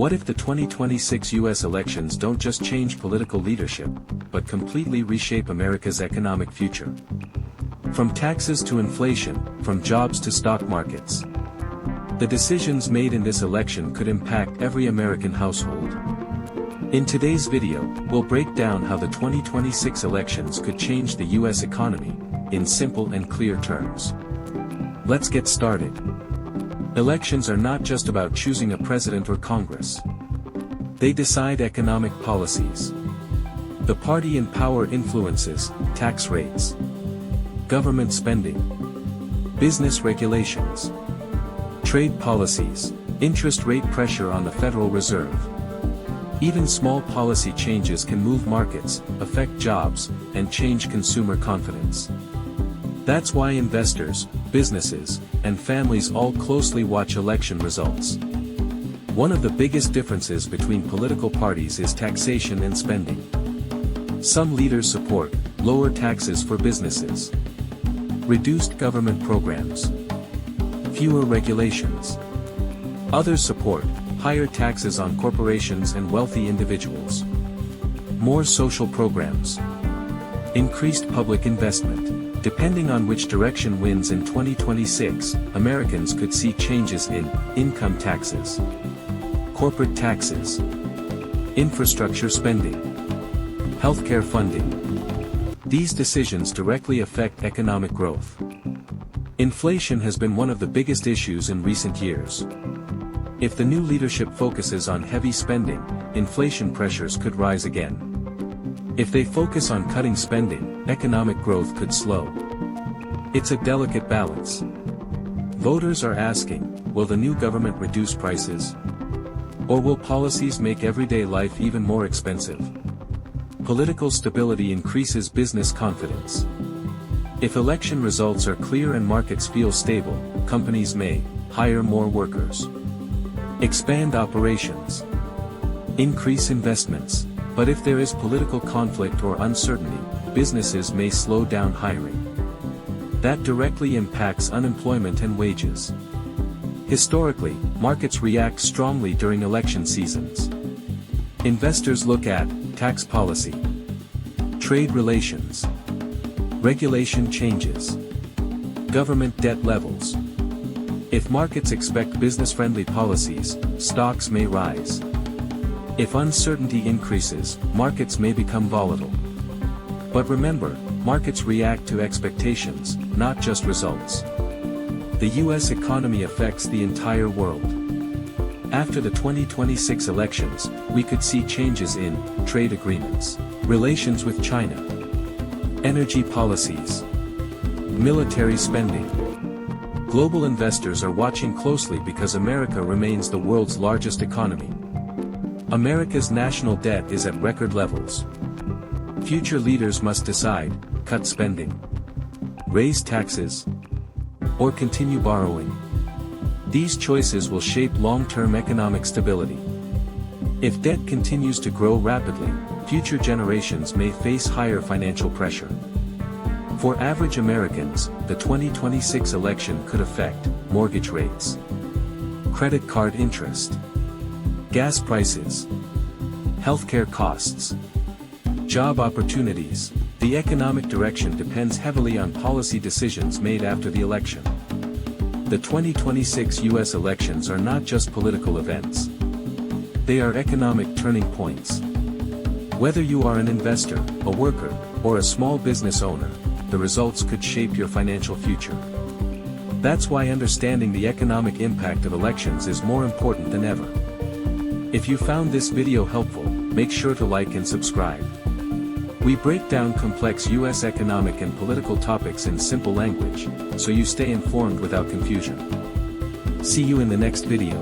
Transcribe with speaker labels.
Speaker 1: What if the 2026 US elections don't just change political leadership, but completely reshape America's economic future? From taxes to inflation, from jobs to stock markets. The decisions made in this election could impact every American household. In today's video, we'll break down how the 2026 elections could change the US economy, in simple and clear terms. Let's get started. Elections are not just about choosing a president or Congress. They decide economic policies. The party in power influences tax rates, government spending, business regulations, trade policies, interest rate pressure on the Federal Reserve. Even small policy changes can move markets, affect jobs, and change consumer confidence. That's why investors, businesses, and families all closely watch election results. One of the biggest differences between political parties is taxation and spending. Some leaders support lower taxes for businesses, reduced government programs, fewer regulations. Others support higher taxes on corporations and wealthy individuals, more social programs, increased public investment. Depending on which direction wins in 2026, Americans could see changes in income taxes, corporate taxes, infrastructure spending, healthcare funding. These decisions directly affect economic growth. Inflation has been one of the biggest issues in recent years. If the new leadership focuses on heavy spending, inflation pressures could rise again. If they focus on cutting spending, economic growth could slow. It's a delicate balance. Voters are asking, will the new government reduce prices? Or will policies make everyday life even more expensive? Political stability increases business confidence. If election results are clear and markets feel stable, companies may hire more workers, expand operations, increase investments. But if there is political conflict or uncertainty, businesses may slow down hiring. That directly impacts unemployment and wages. Historically, markets react strongly during election seasons. Investors look at tax policy, trade relations, regulation changes, government debt levels. If markets expect business-friendly policies, stocks may rise. If uncertainty increases, markets may become volatile. But remember, markets react to expectations, not just results. The US economy affects the entire world. After the 2026 elections, we could see changes in trade agreements, relations with China, energy policies, military spending. Global investors are watching closely because America remains the world's largest economy. America's national debt is at record levels. Future leaders must decide, cut spending, raise taxes, or continue borrowing. These choices will shape long-term economic stability. If debt continues to grow rapidly, future generations may face higher financial pressure. For average Americans, the 2026 election could affect mortgage rates, credit card interest, gas prices, healthcare costs, job opportunities. The economic direction depends heavily on policy decisions made after the election. The 2026 US elections are not just political events. They are economic turning points. Whether you are an investor, a worker, or a small business owner, the results could shape your financial future. That's why understanding the economic impact of elections is more important than ever. If you found this video helpful, make sure to like and subscribe. We break down complex US economic and political topics in simple language, so you stay informed without confusion. See you in the next video.